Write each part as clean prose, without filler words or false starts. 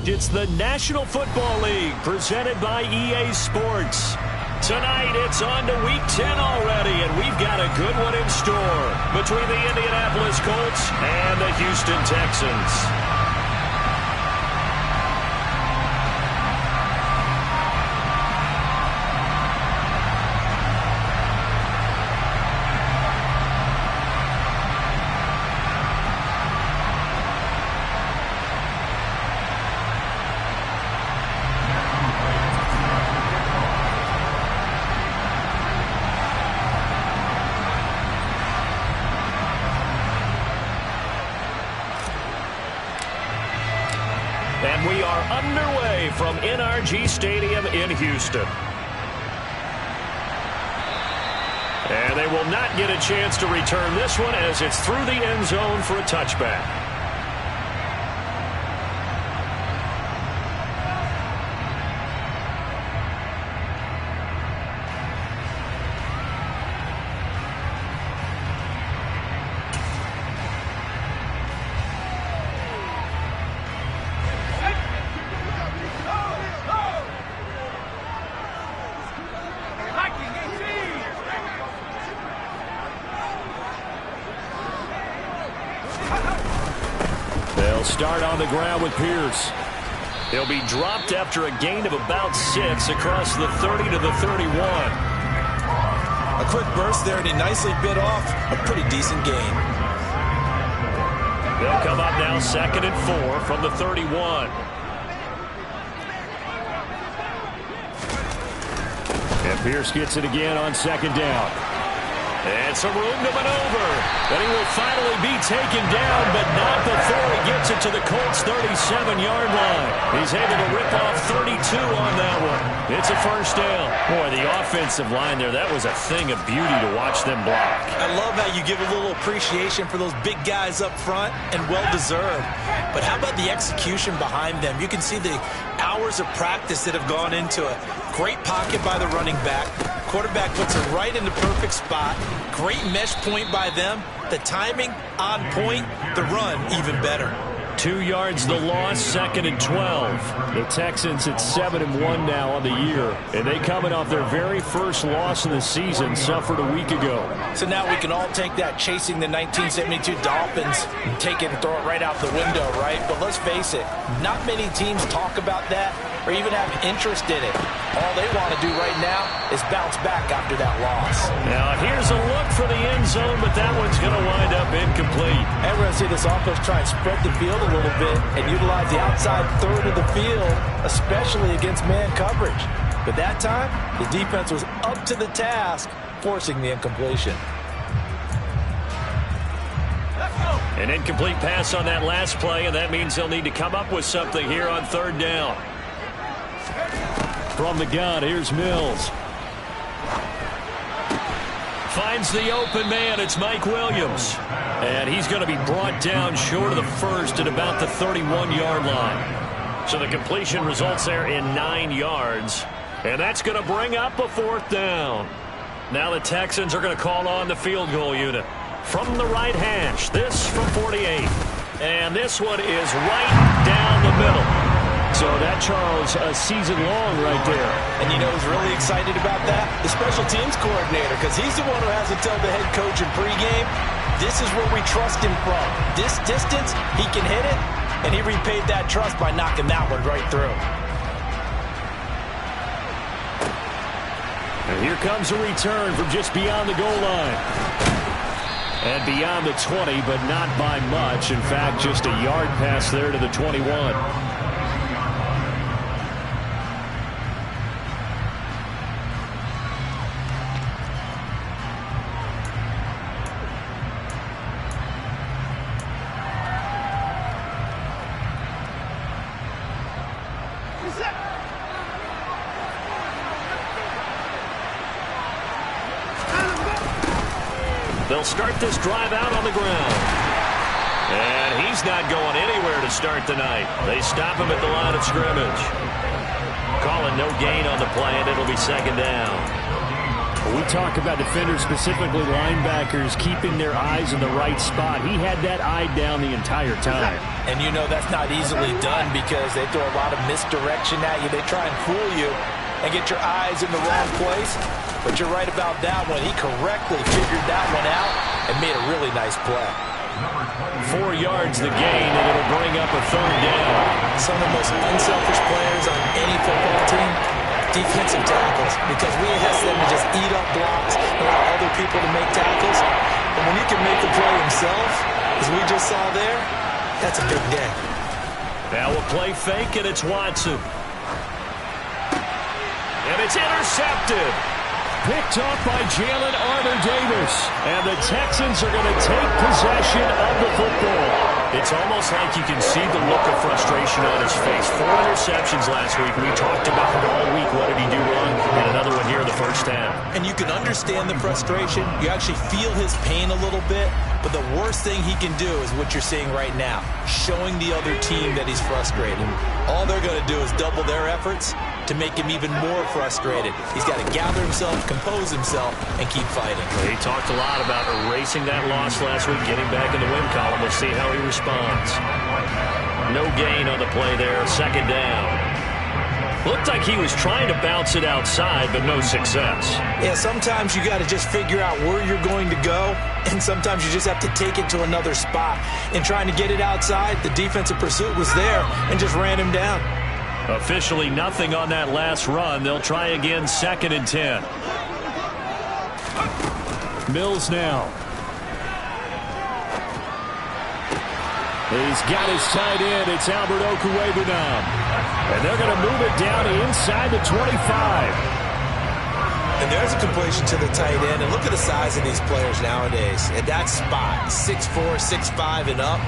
It's the National Football League presented by EA Sports. Tonight, it's on to Week 10 already, and we've got a good one in store between the Indianapolis Colts and the Houston Texans. And we are underway from NRG Stadium in Houston. And they will not get a chance to return this one as it's through the end zone for a touchback. They'll start on the ground with Pierce. He'll be dropped after a gain of about 6 across the 30 to the 31. A quick burst there, and he nicely bit off a pretty decent gain. They'll come up now 2nd and 4 from the 31. And Pierce gets it again on 2nd down. And some room to maneuver. And he will finally be taken down, but not before he gets it to the Colts' 37-yard line. He's able to rip off 32 on that one. It's a first down. Boy, the offensive line there, that was a thing of beauty to watch them block. I love how you give a little appreciation for those big guys up front, and well-deserved. But how about the execution behind them? You can see the hours of practice that have gone into it. Great pocket by the running back. Quarterback puts it right in the perfect spot. Great mesh point by them. The timing on point. The run even better. 2 yards the loss, 2nd and 12. The Texans at 7-1 now on the year. And they coming off their very first loss of the season, suffered a week ago. So now we can all take that chasing the 1972 Dolphins and take it and throw it right out the window, right? But let's face it, not many teams talk about that or even have interest in it. All they want to do right now is bounce back after that loss. Now here's a look for the end zone, but that one's going to wind up incomplete. And we're going to see this offense try and spread the field a little bit and utilize the outside third of the field, especially against man coverage. But that time, the defense was up to the task, forcing the incompletion. An incomplete pass on that last play, and that means they'll need to come up with something here on 3rd down. From the gun, here's Mills. Finds the open man. It's Mike Williams. And he's going to be brought down short of the first at about the 31-yard line. So the completion results there in 9 yards. And that's going to bring up a 4th down. Now the Texans are going to call on the field goal unit. From the right hash, this from 48. And this one is right down the middle. So that, Charles, a season long right there. And you know who's really excited about that? The special teams coordinator, because he's the one who has to tell the head coach in pregame, this is where we trust him from. This distance, he can hit it, and he repaid that trust by knocking that one right through. And here comes a return from just beyond the goal line. And beyond the 20, but not by much. In fact, just a yard pass there to the 21. They'll start this drive out on the ground. And he's not going anywhere to start the night. They stop him at the line of scrimmage. Calling no gain on the play, and it'll be 2nd down. We talk about defenders, specifically linebackers, keeping their eyes in the right spot. He had that eye down the entire time. And you know that's not easily done because they throw a lot of misdirection at you. They try and fool you and get your eyes in the wrong place. But you're right about that one. He correctly figured that one out and made a really nice play. 4 yards the gain, and it'll bring up a third down. Some of the most unselfish players on any football team, defensive tackles, because we ask them to just eat up blocks and allow other people to make tackles. But when he can make the play himself, as we just saw there, that's a big day. Now a play fake, and it's Watson. And it's intercepted. Picked off by Jalen Armour-Davis. And the Texans are going to take possession of the football. It's almost like you can see the look of frustration on his face. 4 interceptions last week. We talked about it all week. What did he do wrong? And another one here in the first half. And you can understand the frustration. You actually feel his pain a little bit. But the worst thing he can do is what you're seeing right now, showing the other team that he's frustrated. All they're going to do is double their efforts to make him even more frustrated. He's got to gather himself, compose himself, and keep fighting. He talked a lot about erasing that loss last week, getting back in the win column. We'll see how he responds. No gain on the play there, second down. Looked like he was trying to bounce it outside, but no success. Yeah, sometimes you got to just figure out where you're going to go, and sometimes you just have to take it to another spot. In trying to get it outside, the defensive pursuit was there and just ran him down. Officially nothing on that last run. They'll try again, 2nd and 10. Mills now. He's got his tight end. It's Albert Okwuegbunam. And they're going to move it down inside the 25. And there's a completion to the tight end. And look at the size of these players nowadays. At that spot, 6'4", 6'5", and up.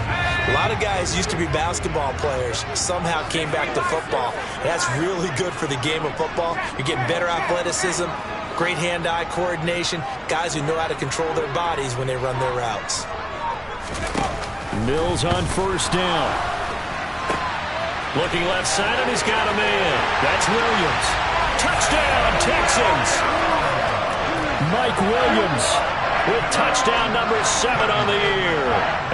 A lot of guys used to be basketball players, somehow came back to football. And that's really good for the game of football. You're getting better athleticism, great hand-eye coordination, guys who know how to control their bodies when they run their routes. Mills on first down. Looking left side, and he's got a man. That's Williams. Touchdown, Texans. Mike Williams with touchdown number 7 on the year,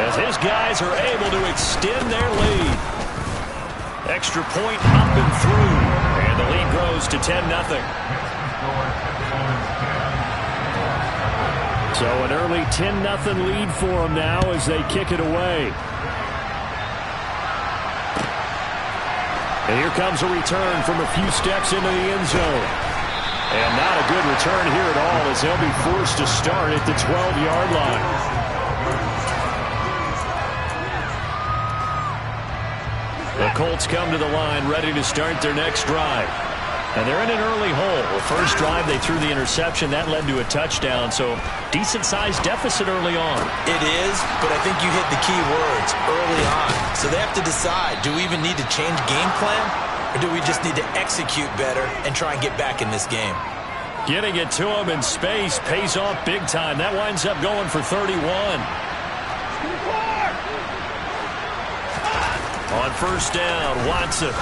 as his guys are able to extend their lead. Extra point up and through, and the lead grows to 10-0. So an early 10-0 lead for them now as they kick it away. And here comes a return from a few steps into the end zone. And not a good return here at all, as they'll be forced to start at the 12-yard line. The Colts come to the line ready to start their next drive. And they're in an early hole. The first drive, they threw the interception. That led to a touchdown, so decent-sized deficit early on. It is, but I think you hit the key words early on. So they have to decide, do we even need to change game plan, or do we just need to execute better and try and get back in this game? Getting it to him in space pays off big time. That winds up going for 31. On first down, Watson.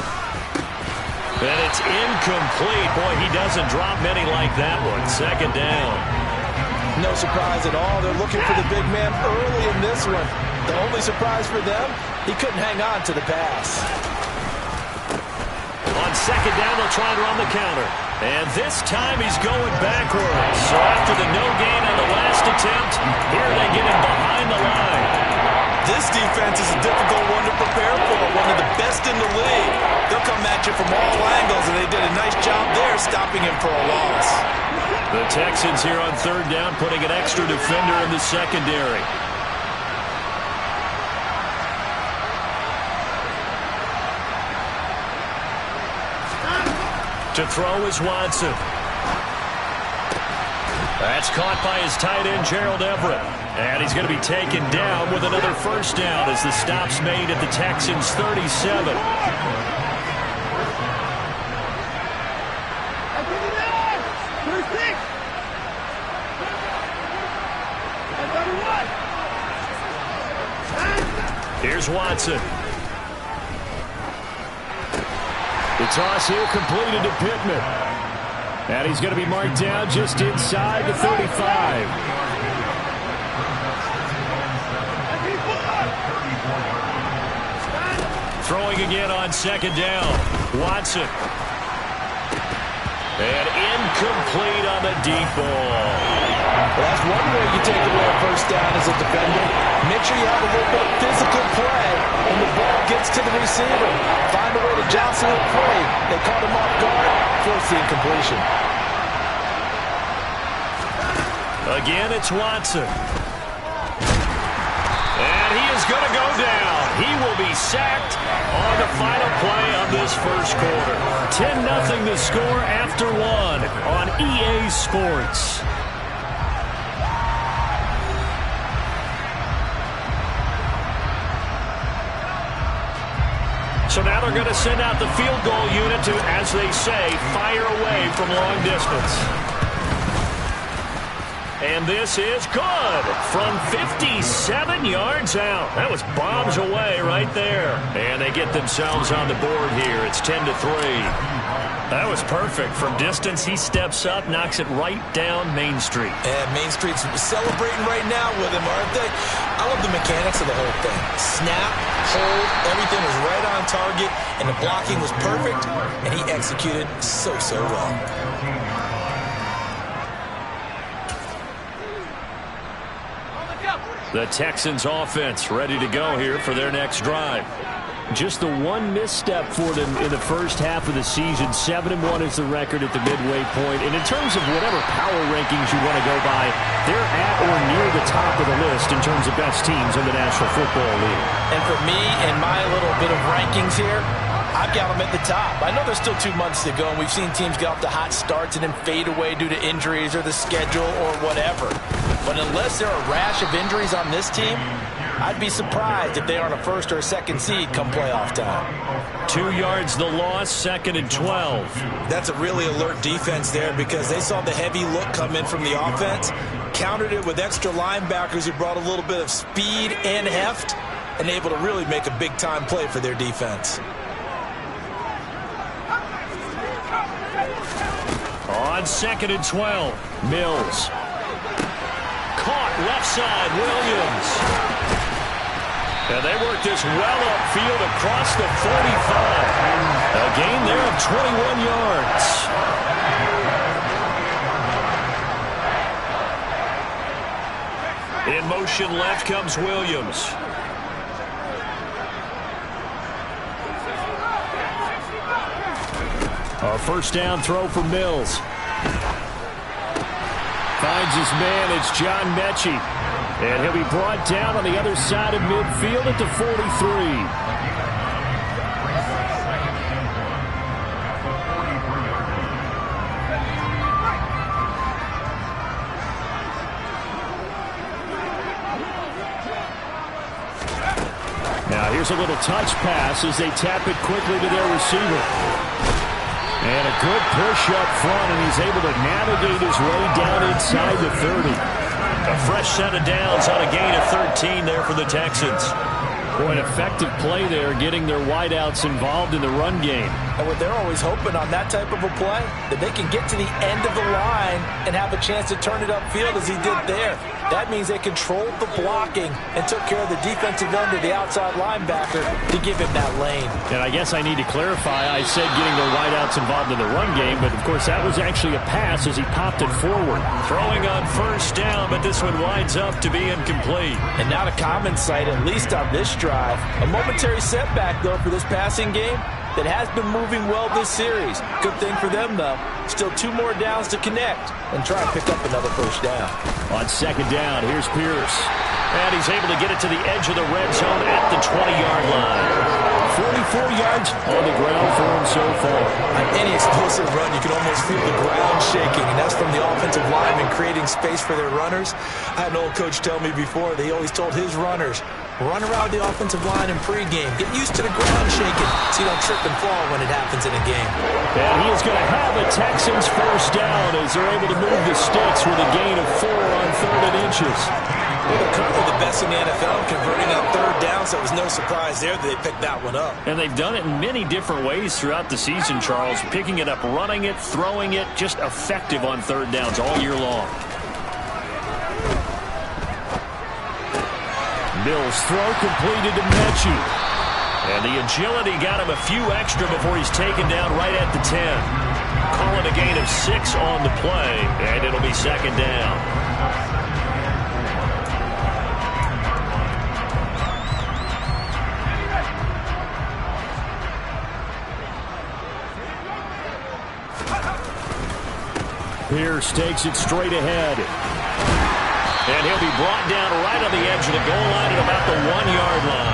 And it's incomplete. Boy, he doesn't drop many like that one. Second down. No surprise at all. They're looking for the big man early in this one. The only surprise for them, he couldn't hang on to the pass. On second down, they'll try to run the counter. And this time he's going backwards. So after the no gain on the last attempt, here they get him behind the line. This defense is a difficult one to prepare for, one of the best in the league. They'll come at you from all angles, and they did a nice job there stopping him for a loss. The Texans here on third down, putting an extra defender in the secondary. To throw is Watson. That's caught by his tight end, Gerald Everett. And he's going to be taken down with another first down as the stop's made at the Texans' 37. Here's Watson. The toss here completed to Pittman. And he's going to be marked down just inside the 35. Throwing again on second down. Watson. And incomplete on the deep ball. Well, that's one way you take away a first down as a defender. Make sure you have a little bit of physical play when the ball gets to the receiver. Find a way to jostle it free. They caught him off guard, force the incompletion. Again, it's Watson. And he is going to go down. He will be sacked on the final play of this first quarter. 10-0 the score after one on EA Sports. So now they're going to send out the field goal unit to, as they say, fire away from long distance. And this is good from 57 yards out. That was bombs away right there. And they get themselves on the board here. It's 10-3. That was perfect. From distance, he steps up, knocks it right down Main Street. And Main Street's celebrating right now with him, aren't they? I love the mechanics of the whole thing. Snap, hold, everything was right on target, and the blocking was perfect, and he executed so well. The Texans offense ready to go here for their next drive. Just the one misstep for them in the first half of the season. 7-1 is the record at the midway point. And in terms of whatever power rankings you want to go by, they're at or near the top of the list in terms of best teams in the National Football League. And for me and my little bit of rankings here, I've got them at the top. I know there's still 2 months to go, and we've seen teams get off to hot starts and then fade away due to injuries or the schedule or whatever. But unless there are a rash of injuries on this team, I'd be surprised if they aren't a first or a second seed come playoff time. 2 yards the loss, 2nd and 12. That's a really alert defense there because they saw the heavy look come in from the offense, countered it with extra linebackers who brought a little bit of speed and heft, and able to really make a big-time play for their defense. On 2nd and 12, Mills. Caught left side, Williams. And they work this well upfield across the 45. A gain there of 21 yards. In motion left comes Williams. A first down throw for Mills. Finds his man, it's John Mechie. And he'll be brought down on the other side of midfield at the 43. Now here's a little touch pass as they tap it quickly to their receiver. And a good push up front, and he's able to navigate his way down inside the 30. A fresh set of downs on a gain of 13 there for the Texans. Boy, an effective play there, getting their wideouts involved in the run game. And what they're always hoping on that type of a play, that they can get to the end of the line and have a chance to turn it upfield as he did there. That means they controlled the blocking and took care of the defensive end of the outside linebacker to give him that lane. And I guess I need to clarify, I said getting their wideouts involved in the run game, but of course that was actually a pass as he popped it forward. Throwing on first down, but this one winds up to be incomplete. And not a common sight, at least on this drive. A momentary setback, though, for this passing game that has been moving well this series. Good thing for them, though. Still 2 more downs to connect and try and pick up another first down. On second down, here's Pierce. And he's able to get it to the edge of the red zone at the 20-yard line. 44 yards on the ground for him so far. On any explosive run, you can almost feel the ground shaking, and that's from the offensive linemen creating space for their runners. I had an old coach tell me before, they always told his runners, run around the offensive line in pregame. Get used to the ground shaking so you don't trip and fall when it happens in a game. And he is going to have a Texans first down as they're able to move the sticks with a gain of 4 on 3rd and inches. Well, they're currently the best in the NFL converting on third down, so it was no surprise there that they picked that one up. And they've done it in many different ways throughout the season, Charles. Picking it up, running it, throwing it, just effective on third downs all year long. Mills' throw completed to Mechie. And the agility got him a few extra before he's taken down right at the 10. Call it a gain of 6 on the play, and it'll be second down. Pierce takes it straight ahead. And he'll be brought down right on the edge of the goal line at about the 1-yard line.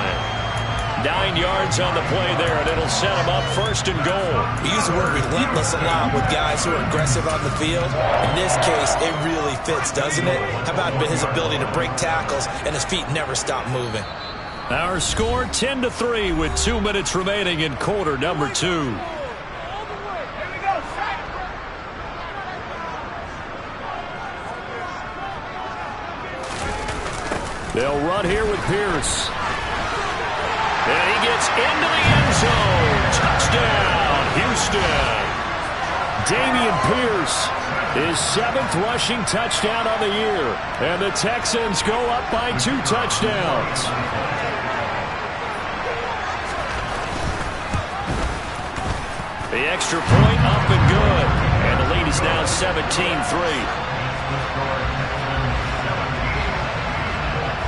9 yards on the play there, and it'll set him up first and goal. We use the word relentless a lot with guys who are aggressive on the field. In this case, it really fits, doesn't it? How about his ability to break tackles and his feet never stop moving? Our score 10-3 with 2 minutes remaining in quarter number 2. They'll run here with Pierce. And he gets into the end zone. Touchdown, Houston. Dameon Pierce, his 7th rushing touchdown on the year. And the Texans go up by 2 touchdowns. The extra point up and good. And the lead is now 17-3.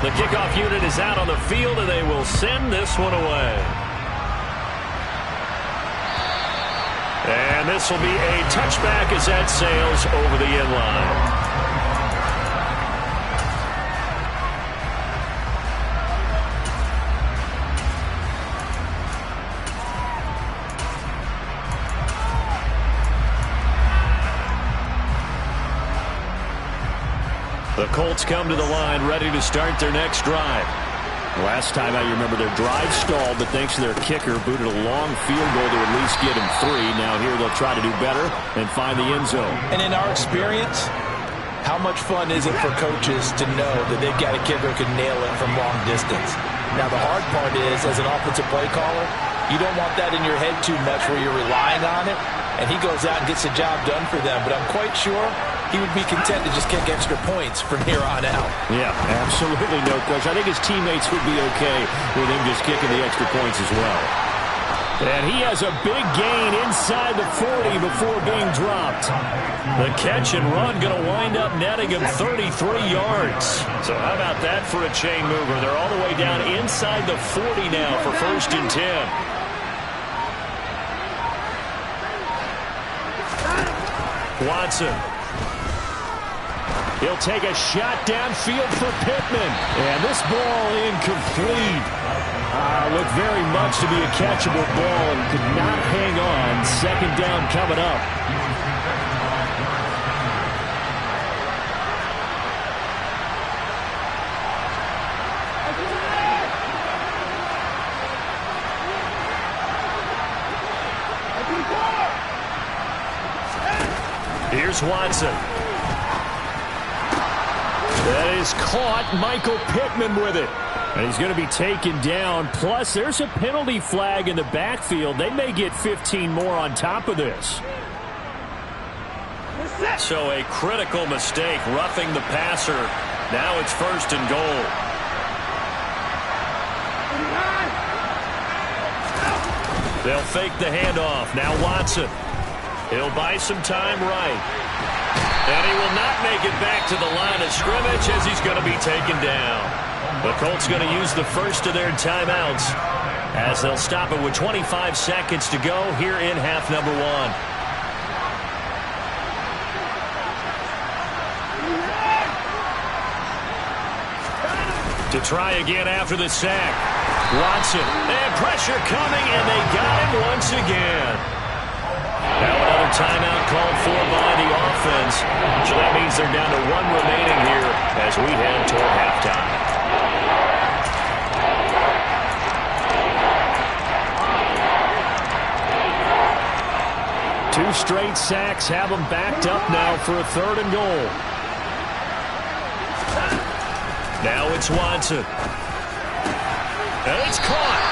The kickoff unit is out on the field, and they will send this one away. And this will be a touchback as that sails over the end line. The Colts come to the line ready to start their next drive. Last time I remember their drive stalled, but thanks to their kicker, booted a long field goal to at least get him 3. Now here they'll try to do better and find the end zone. And in our experience, how much fun is it for coaches to know that they've got a kicker who can nail it from long distance? Now the hard part is, as an offensive play caller, you don't want that in your head too much where you're relying on it, and he goes out and gets the job done for them. But I'm quite sure he would be content to just kick extra points from here on out. Yeah, absolutely no question. I think his teammates would be okay with him just kicking the extra points as well. And he has a big gain inside the 40 before being dropped. The catch and run going to wind up netting him 33 yards. So how about that for a chain mover? They're all the way down inside the 40 now for 1st and 10. Watson. He'll take a shot downfield for Pittman. And this ball incomplete. Looked very much to be a catchable ball and could not hang on. 2nd down coming up. Here's Watson. That is caught. Michael Pittman with it. And he's going to be taken down. Plus, there's a penalty flag in the backfield. They may get 15 more on top of this. So a critical mistake, roughing the passer. Now it's 1st and goal. They'll fake the handoff. Now Watson. He'll buy some time right. And he will not make it back to the line of scrimmage as he's going to be taken down. The Colts going to use the first of their timeouts as they'll stop it with 25 seconds to go here in half number 1. To try again after the sack. Watson, and pressure coming, and they got him once again. Now another timeout called for by the offense. So that means they're down to 1 remaining here as we head toward halftime. Two straight sacks have them backed up now for a 3rd and goal. Now it's Watson. And it's caught.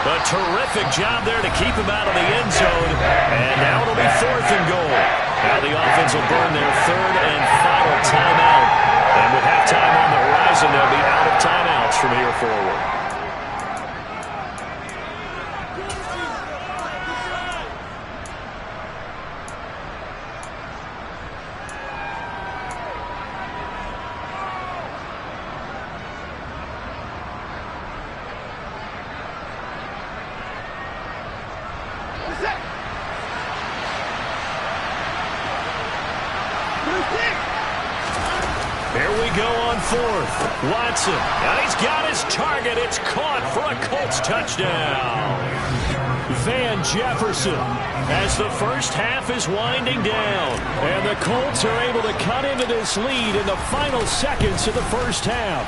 A terrific job there to keep him out of the end zone. And now it'll be 4th and goal. Now the offense will burn their 3rd and final timeout. And with halftime on the horizon, they'll be out of timeouts from here forward. Here we go on 4th. Watson. And he's got his target. It's caught for a Colts touchdown. Van Jefferson as the first half is winding down. And the Colts are able to cut into this lead in the final seconds of the first half.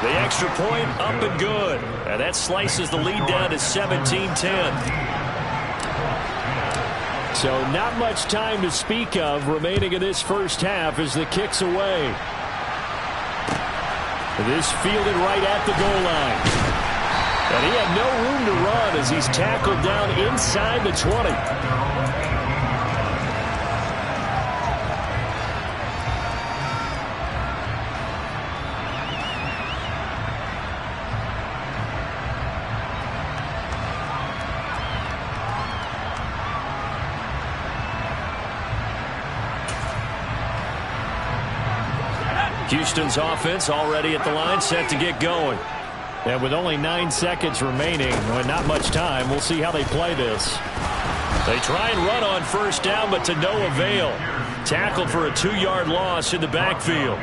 The extra point up and good. And that slices the lead down to 17-10. So not much time to speak of remaining in this first half as the kick's away. This fielded right at the goal line. And he had no room to run as he's tackled down inside the 20. Houston's offense already at the line, set to get going. And with only 9 seconds remaining, and not much time, we'll see how they play this. They try and run on first down, but to no avail. Tackled for a 2-yard loss in the backfield.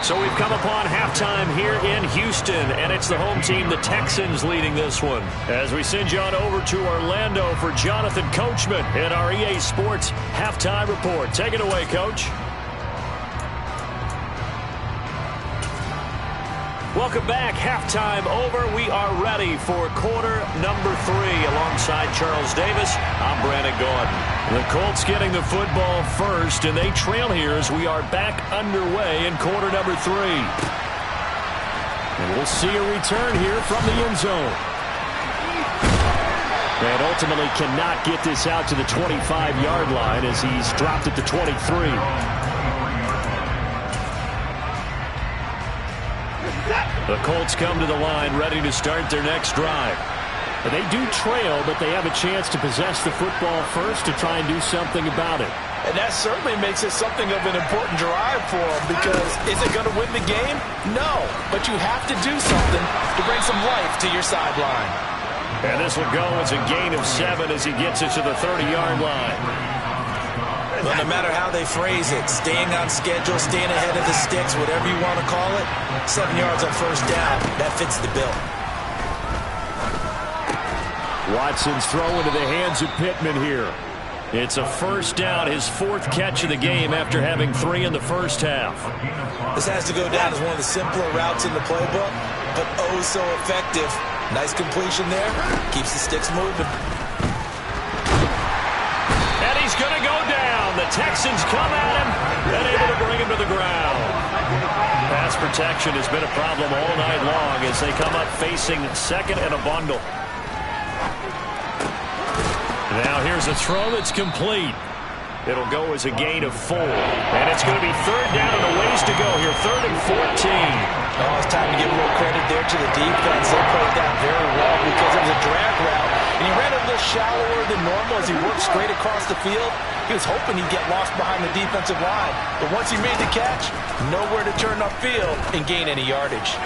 So we've come upon halftime here in Houston, and it's the home team, the Texans, leading this one. As we send you on over to Orlando for Jonathan Coachman in our EA Sports Halftime Report. Take it away, Coach. Welcome back. Halftime over. We are ready for quarter number 3. Alongside Charles Davis, I'm Brandon Gordon. The Colts getting the football first, and they trail here as we are back underway in quarter number 3. And we'll see a return here from the end zone. And ultimately cannot get this out to the 25-yard line as he's dropped at the 23. The Colts come to the line ready to start their next drive. They do trail, but they have a chance to possess the football first to try and do something about it. And that certainly makes it something of an important drive for them, because is it going to win the game? No, but you have to do something to bring some life to your sideline. And this will go as a gain of 7 as he gets it to the 30-yard line. Well, no matter how they phrase it, staying on schedule, staying ahead of the sticks, whatever you want to call it, 7 yards on first down, that fits the bill. Watson's throw into the hands of Pittman here. It's a first down, his 4th catch of the game after having 3 in the first half. This has to go down as one of the simpler routes in the playbook, but oh so effective. Nice completion there. Keeps the sticks moving. And he's going to go down. The Texans come at him and able to bring him to the ground. Pass protection has been a problem all night long as they come up facing second and a bundle. Now here's a throw that's complete. It'll go as a gain of 4. And it's going to be 3rd down and a ways to go here. 3rd and 14. Oh, it's time to give a little credit there to the defense. They played that very well because it was a drag route. And he ran a little shallower than normal as he worked straight across the field. He was hoping he'd get lost behind the defensive line. But once he made the catch, nowhere to turn upfield and gain any yardage.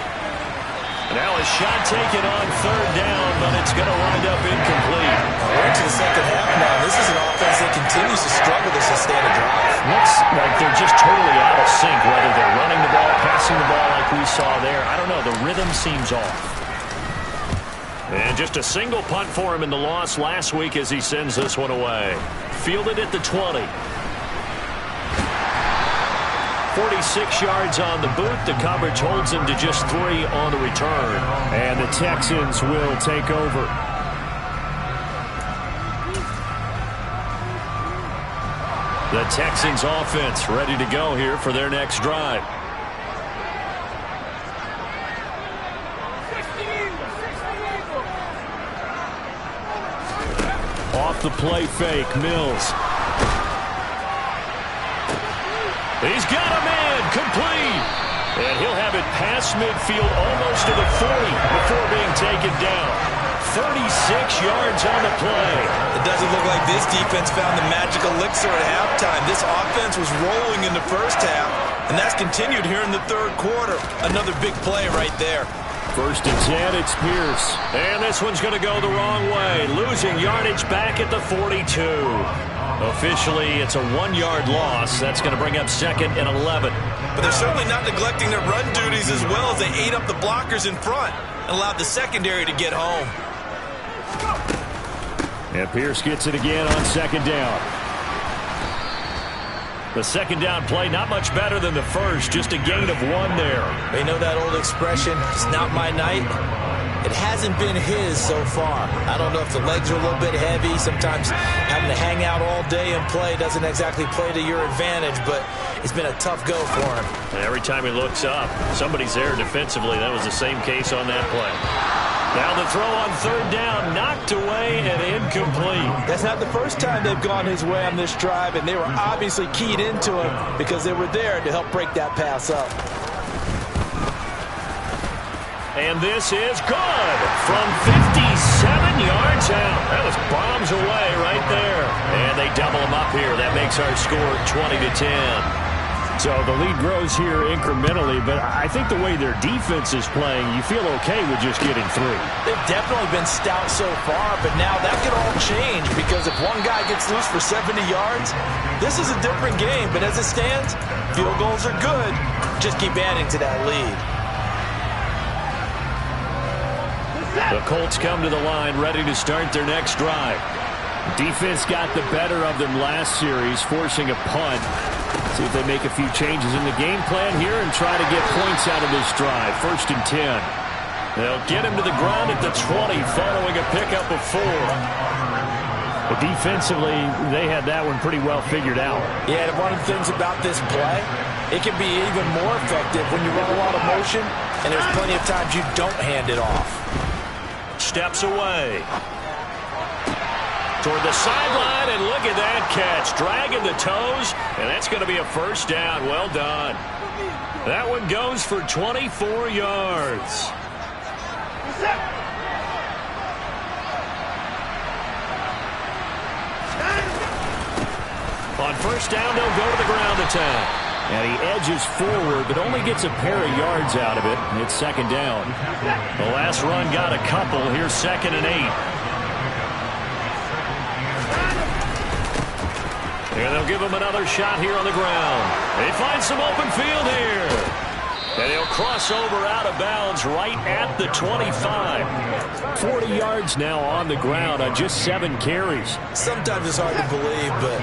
Now a shot taken on 3rd down, but it's going to wind up incomplete. We're into the second half now. This is an offense that continues to struggle to sustain a drive. Looks like they're just totally out of sync, whether they're running the ball, passing the ball like we saw there. I don't know. The rhythm seems off. And just a single punt for him in the loss last week as he sends this one away. Fielded at the 20. 46 yards on the boot. The coverage holds him to just 3 on the return. And the Texans will take over. The Texans offense ready to go here for their next drive. Off the play fake, Mills. He's got a man, complete. And he'll have it past midfield almost to the 40 before being taken down. 36 yards on the play. It doesn't look like this defense found the magic elixir at halftime. This offense was rolling in the first half, and that's continued here in the third quarter. Another big play right there. First and 10, it's Pierce. And this one's going to go the wrong way. Losing yardage back at the 42. Officially, it's a 1-yard loss. That's going to bring up 2nd and 11. But they're certainly not neglecting their run duties as well as they ate up the blockers in front and allowed the secondary to get home. And Pierce gets it again on 2nd down. The 2nd down play, not much better than the first, just a gain of 1 there. They know that old expression, it's not my night. It hasn't been his so far. I don't know if the legs are a little bit heavy. Sometimes having to hang out all day and play doesn't exactly play to your advantage, but it's been a tough go for him. And every time he looks up, somebody's there defensively. That was the same case on that play. Now the throw on 3rd down, knocked away and incomplete. That's not the first time they've gone his way on this drive, and they were obviously keyed into him because they were there to help break that pass up. And this is good from 57 yards out. That was bombs away right there. And they double them up here. That makes our score 20-10. So the lead grows here incrementally, but I think the way their defense is playing, you feel okay with just getting 3. They've definitely been stout so far, but now that could all change because if one guy gets loose for 70 yards, this is a different game. But as it stands, field goals are good. Just keep adding to that lead. The Colts come to the line ready to start their next drive. Defense got the better of them last series, forcing a punt. See if they make a few changes in the game plan here and try to get points out of this drive. 1st and 10. They'll get him to the ground at the 20 following a pickup of 4. But defensively, they had that one pretty well figured out. Yeah, and one of the things about this play, it can be even more effective when you run a lot of motion, and there's plenty of times you don't hand it off. Steps away. Toward the sideline, and look at that catch. Dragging the toes, and that's going to be a 1st down. Well done. That one goes for 24 yards. On 1st down, they'll go to the ground attack. And he edges forward, but only gets a pair of yards out of it. It's 2nd down. The last run got a couple. Here's 2nd and 8. And they'll give him another shot here on the ground. They find some open field here. And he'll cross over out of bounds right at the 25. 40 yards now on the ground on just 7 carries. Sometimes it's hard to believe, but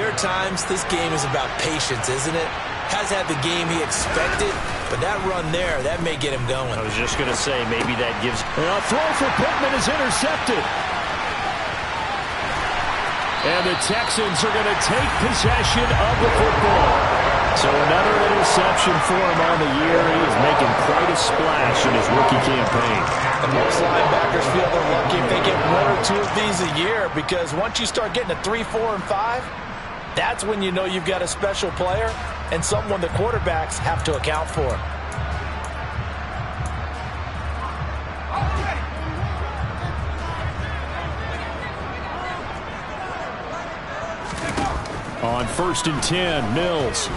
there are times this game is about patience, isn't it? Has had the game he expected, but that run there, that may get him going. I was just going to say, maybe that gives... And a throw for Pittman is intercepted. And the Texans are going to take possession of the football. So another interception for him on the year. He is making quite a splash in his rookie campaign. And most linebackers feel they're lucky if they get 1 or 2 of these a year, because once you start getting to 3, 4, and 5, that's when you know you've got a special player and someone the quarterbacks have to account for. On 1st and 10, Mills.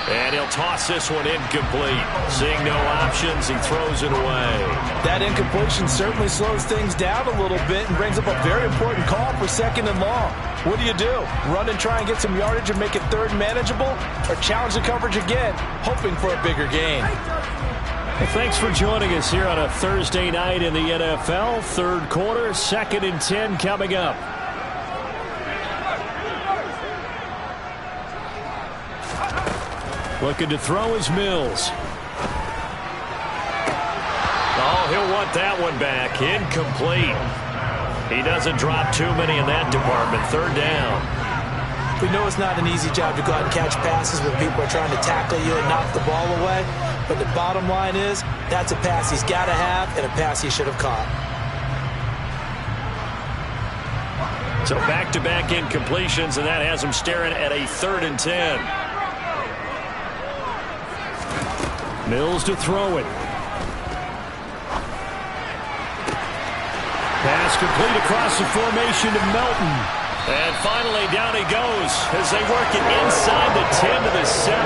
And he'll toss this one incomplete. Seeing no options, he throws it away. That incompletion certainly slows things down a little bit and brings up a very important call for 2nd and long. What do? Run and try and get some yardage and make it 3rd manageable? Or challenge the coverage again, hoping for a bigger gain? Well, thanks for joining us here on a Thursday night in the NFL. 3rd quarter, 2nd and 10 coming up. Looking to throw is Mills. Oh, he'll want that one back. Incomplete. He doesn't drop too many in that department. Third down. We know it's not an easy job to go out and catch passes when people are trying to tackle you and knock the ball away. But the bottom line is, that's a pass he's got to have and a pass he should have caught. So back-to-back incompletions, and that has him staring at a 3rd and 10. Mills to throw it. Pass complete across the formation to Melton. And finally, down he goes as they work it inside the 10 to the 7.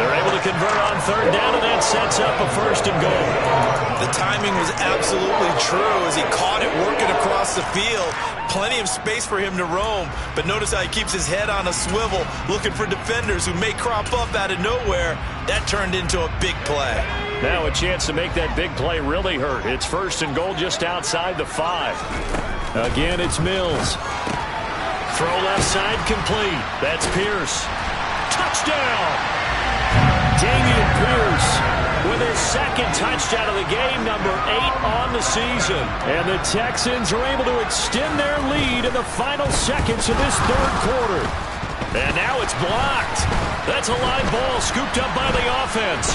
They're able to convert on 3rd down, and that sets up a 1st and goal. The timing was absolutely true as he caught it working across the field. Plenty of space for him to roam, but notice how he keeps his head on a swivel, looking for defenders who may crop up out of nowhere. That turned into a big play. Now a chance to make that big play really hurt. It's 1st and goal just outside the 5. Again, it's Mills. Throw left side complete. That's Pierce. Touchdown! Dameon Pierce with his 2nd touchdown of the game, number 8 on the season. And the Texans are able to extend their lead in the final seconds of this 3rd quarter. And now it's blocked. That's a live ball scooped up by the offense.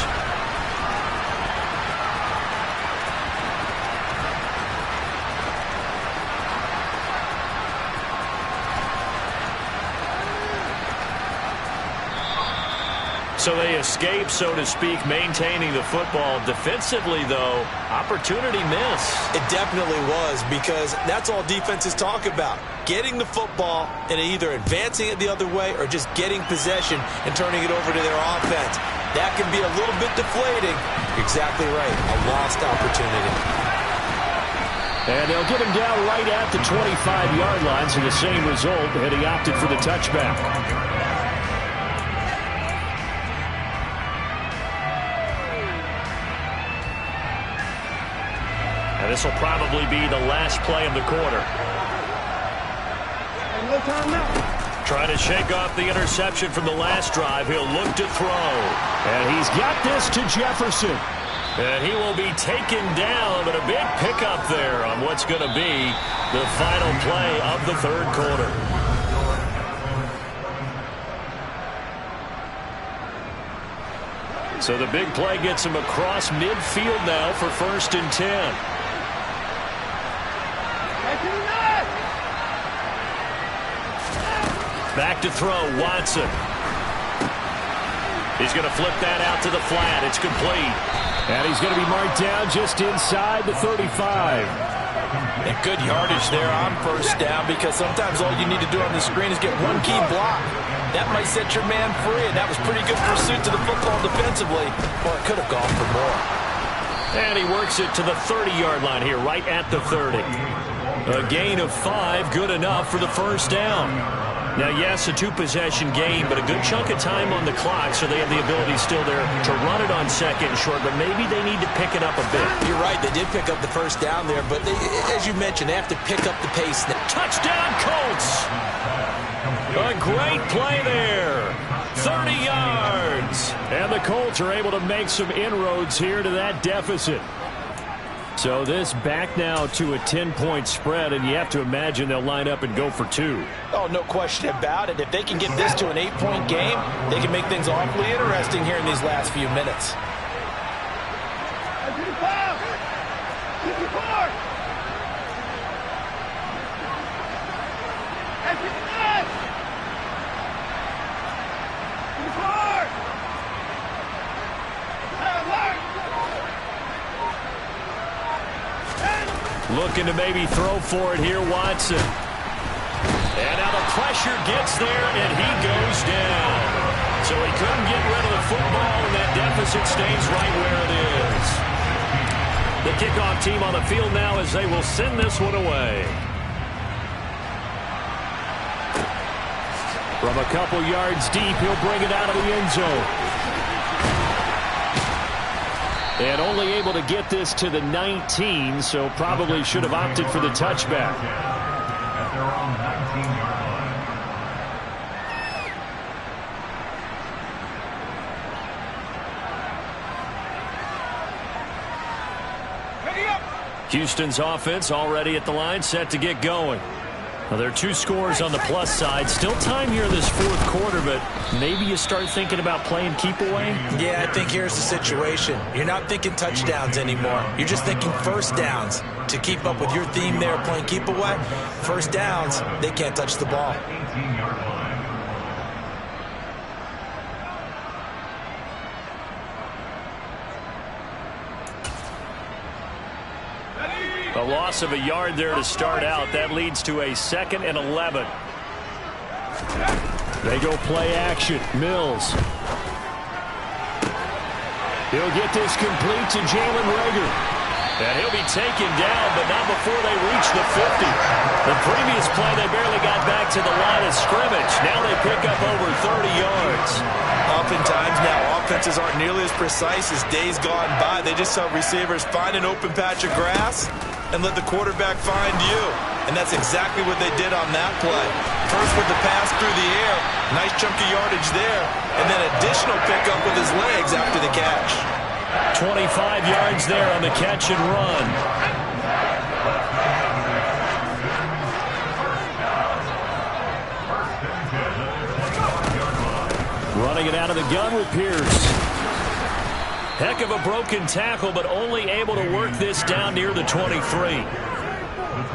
So they escape, so to speak, maintaining the football. Defensively, though, opportunity miss. It definitely was, because that's all defenses talk about. Getting the football and either advancing it the other way or just getting possession and turning it over to their offense. That can be a little bit deflating. Exactly right. A lost opportunity. And they'll get him down right at the 25-yard line, so the same result, and he opted for the touchback. And this will probably be the last play of the quarter. Trying to shake off the interception from the last drive. He'll look to throw. And he's got this to Jefferson. And he will be taken down, but a big pickup there on what's going to be the final play of the 3rd quarter. So the big play gets him across midfield now for 1st and 10. Back to throw, Watson. He's going to flip that out to the flat. It's complete. And he's going to be marked down just inside the 35. And good yardage there on 1st down, because sometimes all you need to do on the screen is get one key block. That might set your man free, and that was pretty good pursuit to the football defensively. Well, it could have gone for more. And he works it to the 30-yard line here, right at the 30. A gain of 5, good enough for the 1st down. Now, yes, a 2-possession game, but a good chunk of time on the clock, so they have the ability still there to run it on 2nd and short, but maybe they need to pick it up a bit. You're right, they did pick up the 1st down there, but they, as you mentioned, they have to pick up the pace. Touchdown, Colts! A great play there. 30 yards. And the Colts are able to make some inroads here to that deficit. So this back now to a 10-point spread, and you have to imagine they'll line up and go for 2. Oh, no question about it. If they can get this to an 8-point game, they can make things awfully interesting here in these last few minutes. Looking to maybe throw for it here, Watson. And now the pressure gets there, and he goes down. So he couldn't get rid of the football, and that deficit stays right where it is. The kickoff team on the field now as they will send this one away. From a couple yards deep, he'll bring it out of the end zone. And only able to get this to the 19, so probably should have opted for the touchback. Houston's offense already at the line, set to get going. Well, there are 2 scores on the plus side. Still time here in this fourth quarter, but maybe you start thinking about playing keep away? Yeah, I think here's the situation. You're not thinking touchdowns anymore. You're just thinking first downs. To keep up with your theme there, playing keep away, first downs, they can't touch the ball. A loss of a yard there to start out. That leads to a 2nd and 11. They go play action. Mills. He'll get this complete to Jalen Reagor. And he'll be taken down, but not before they reach the 50. The previous play, they barely got back to the line of scrimmage. Now they pick up over 30 yards. Oftentimes now, offenses aren't nearly as precise as days gone by. They just help receivers find an open patch of grass and let the quarterback find you. And that's exactly what they did on that play. First with the pass through the air, nice chunk of yardage there, and then additional pickup with his legs after the catch. 25 yards there on the catch and run. Running it out of the gun with Pierce. Heck of a broken tackle, but only able to work this down near the 23.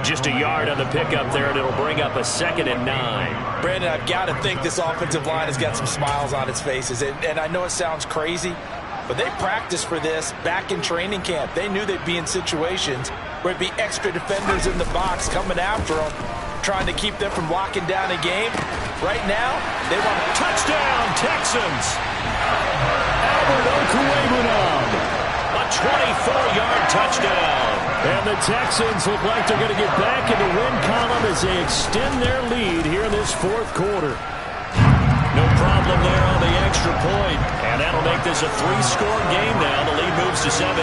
Just a yard on the pickup there, and it'll bring up a 2nd and 9. Brandon, I've got to think this offensive line has got some smiles on its faces. And I know it sounds crazy, but they practiced for this back in training camp. They knew they'd be in situations where it'd be extra defenders in the box coming after them, trying to keep them from locking down a game. Right now, they want a touchdown, Texans. Albert Okwuegbunam, a 24-yard touchdown. And the Texans look like they're going to get back in the win column as they extend their lead here in this fourth quarter. No problem there on the extra point. And that'll make this a 3-score game now. The lead moves to 17.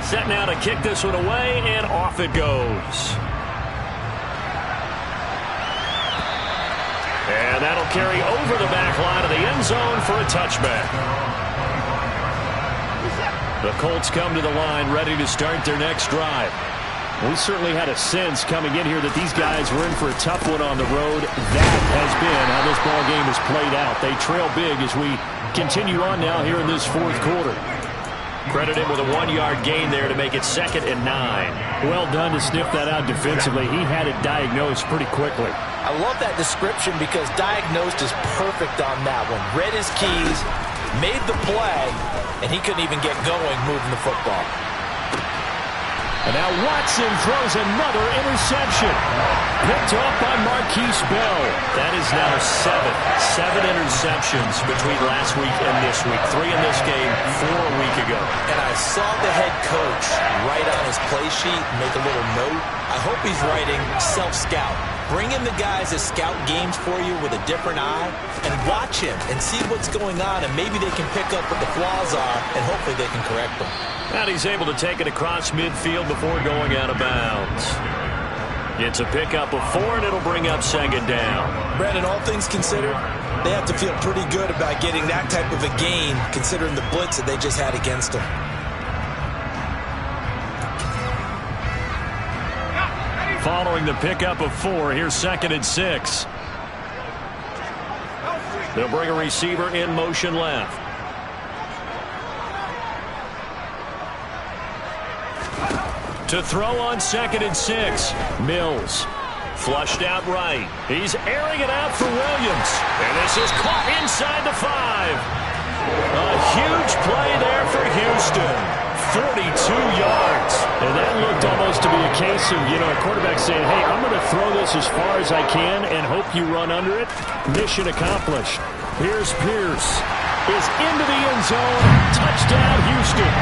Set now to kick this one away, and off it goes. And that'll carry over the back line of the end zone for a touchback. The Colts come to the line ready to start their next drive. We certainly had a sense coming in here that these guys were in for a tough one on the road. That has been how this ball game has played out. They trail big as we continue on now here in this fourth quarter. Credited with a 1-yard gain there to make it 2nd and 9. Well done to sniff that out defensively. He had it diagnosed pretty quickly. I love that description because diagnosed is perfect on that one. Read his keys, made the play, and he couldn't even get going moving the football. And now Watson throws another interception. Picked off by Marquise Bell. That is now 7 interceptions between last week and this week. 3 in this game, 4 a week ago. And I saw the head coach write on his play sheet, make a little note. I hope he's writing self-scout. Bring in the guys that scout games for you with a different eye and watch him and see what's going on, and maybe they can pick up what the flaws are, and hopefully they can correct them. And he's able to take it across midfield before going out of bounds. It's a pickup of 4, and it'll bring up 2nd down. Brandon, all things considered, they have to feel pretty good about getting that type of a gain, considering the blitz that they just had against them. Following the pickup of 4, here's 2nd and 6. They'll bring a receiver in motion left. To throw on 2nd and 6. Mills. Flushed out right. He's airing it out for Williams. And this is caught inside the 5. A huge play there for Houston. 42 yards. And that looked almost to be a case of, a quarterback saying, hey, I'm going to throw this as far as I can and hope you run under it. Mission accomplished. Here's Pierce. Is into the end zone. Touchdown, Houston.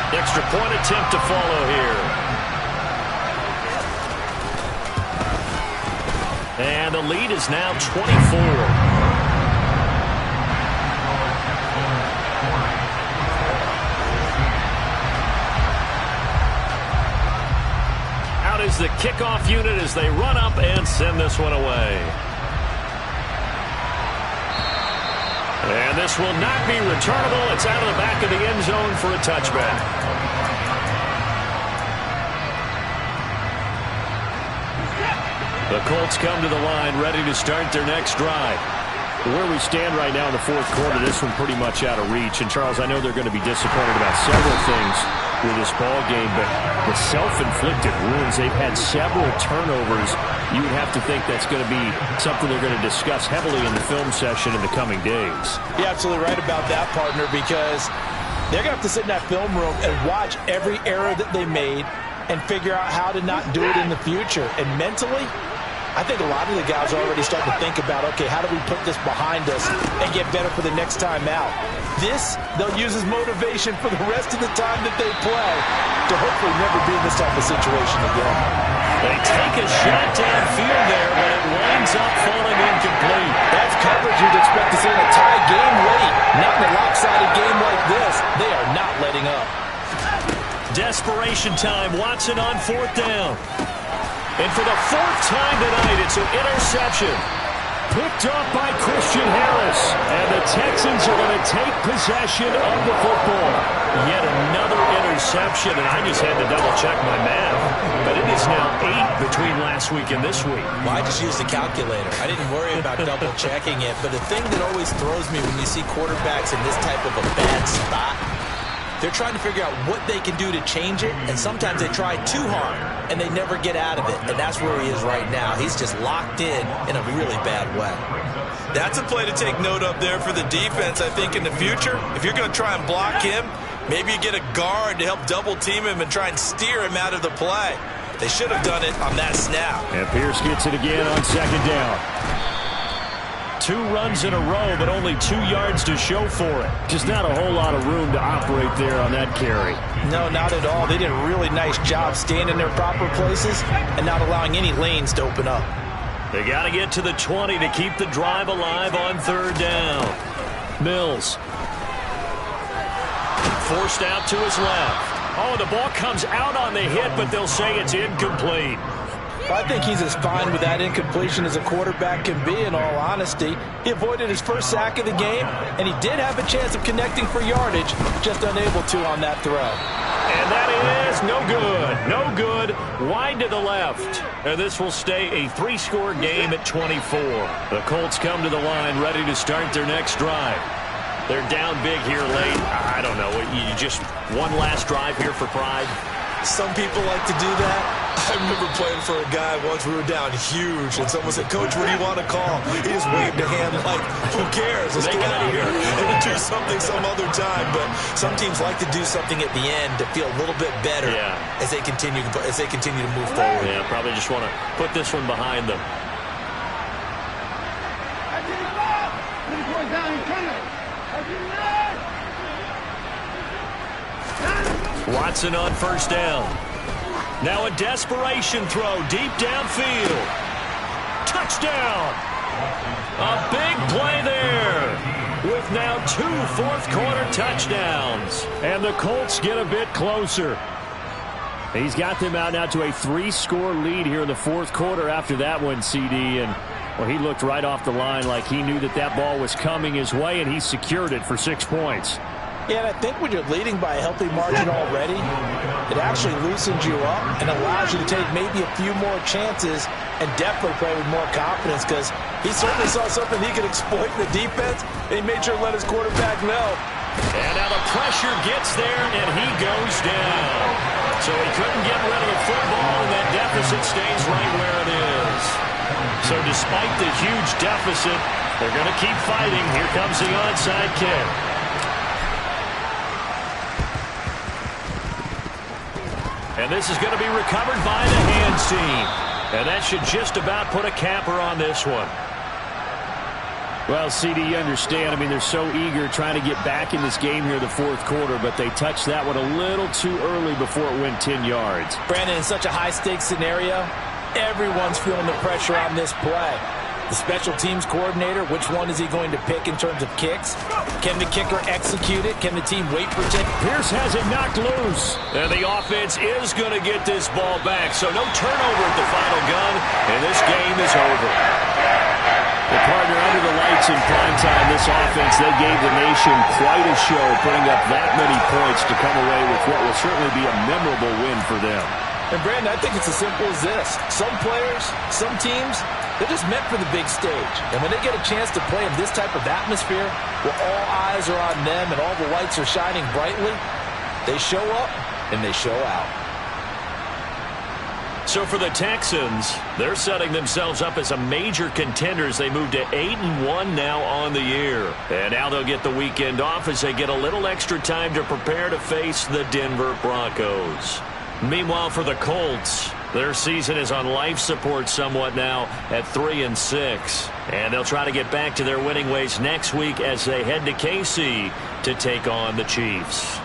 Extra point attempt to follow here. And the lead is now 24. Is the kickoff unit as they run up and send this one away. And this will not be returnable. It's out of the back of the end zone for a touchback. The Colts come to the line, ready to start their next drive. Where we stand right now in the fourth quarter, this one pretty much out of reach. And, Charles, I know they're going to be disappointed about several things with this ball game, but the self-inflicted wounds, they've had several turnovers. You would have to think that's going to be something they're going to discuss heavily in the film session in the coming days. You're absolutely right about that, partner, because they're going to have to sit in that film room and watch every error that they made and figure out how to not do it in the future. And mentally, I think a lot of the guys are already starting to think about, okay, how do we put this behind us and get better for the next time out? This, they'll use as motivation for the rest of the time that they play to hopefully never be in this type of situation again. They take a shot downfield there, but it winds up falling incomplete. That's coverage you'd expect to see in a tie game late. Not in a lopsided game like this. They are not letting up. Desperation time. Watson on fourth down. And for the fourth time tonight, it's an interception. Picked up by Christian Harris. And the Texans are going to take possession of the football. Yet another interception, and I just had to double-check my math. But it is now 8 between last week and this week. Well, I just used the calculator. I didn't worry about double-checking it. But the thing that always throws me when you see quarterbacks in this type of a bad spot, they're trying to figure out what they can do to change it, and sometimes they try too hard, and they never get out of it, and that's where he is right now. He's just locked in a really bad way. That's a play to take note of there for the defense, I think, in the future. If you're going to try and block him, maybe you get a guard to help double-team him and try and steer him out of the play. They should have done it on that snap. And Pierce gets it again on second down. 2 runs in a row, but only 2 yards to show for it. Just not a whole lot of room to operate there on that carry. No, not at all. They did a really nice job staying in their proper places and not allowing any lanes to open up. They got to get to the 20 to keep the drive alive on third down. Mills. Forced out to his left. Oh, the ball comes out on the hit, but they'll say it's incomplete. Well, I think he's as fine with that incompletion as a quarterback can be, in all honesty. He avoided his first sack of the game, and he did have a chance of connecting for yardage, just unable to on that throw. And that is no good. No good. Wide to the left. And this will stay a 3-score game at 24. The Colts come to the line ready to start their next drive. They're down big here late. I don't know. You just one last drive here for pride? Some people like to do that. I remember playing for a guy once. We were down huge, and someone said, "Coach, what do you want to call?" He just waved a hand like, "Who cares? Let's get out of here and do something some other time." But some teams like to do something at the end to feel a little bit better as they continue to move forward. Yeah, probably just want to put this one behind them. Watson on first down. Now a desperation throw deep downfield. Touchdown! A big play there with now 2 fourth-quarter touchdowns. And the Colts get a bit closer. He's got them out now to a 3-score lead here in the fourth quarter after that one, CD. And, well, he looked right off the line like he knew that ball was coming his way, and he secured it for 6 points. Yeah, and I think when you're leading by a healthy margin already, it actually loosens you up and allows you to take maybe a few more chances and definitely play with more confidence, because he certainly saw something he could exploit in the defense, and he made sure to let his quarterback know. And now the pressure gets there, and he goes down. So he couldn't get rid of the football, and that deficit stays right where it is. So despite the huge deficit, they're going to keep fighting. Here comes the onside kick. And this is going to be recovered by the hands team. And that should just about put a capper on this one. Well, CD, you understand. I mean, they're so eager trying to get back in this game here in the fourth quarter, but they touched that one a little too early before it went 10 yards. Brandon, in such a high-stakes scenario, everyone's feeling the pressure on this play. The special teams coordinator, which one is he going to pick in terms of kicks? Can the kicker execute it? Can the team wait for it? Pierce has it knocked loose. And the offense is going to get this ball back. So no turnover at the final gun, and this game is over. The partner under the lights in primetime, this offense, they gave the nation quite a show, putting up that many points to come away with what will certainly be a memorable win for them. And, Brandon, I think it's as simple as this. Some players, some teams, they're just meant for the big stage. And when they get a chance to play in this type of atmosphere, where all eyes are on them and all the lights are shining brightly, they show up and they show out. So for the Texans, they're setting themselves up as a major contender as they move to 8-1 now on the year. And now they'll get the weekend off as they get a little extra time to prepare to face the Denver Broncos. Meanwhile, for the Colts, their season is on life support somewhat now at 3-6. And they'll try to get back to their winning ways next week as they head to KC to take on the Chiefs.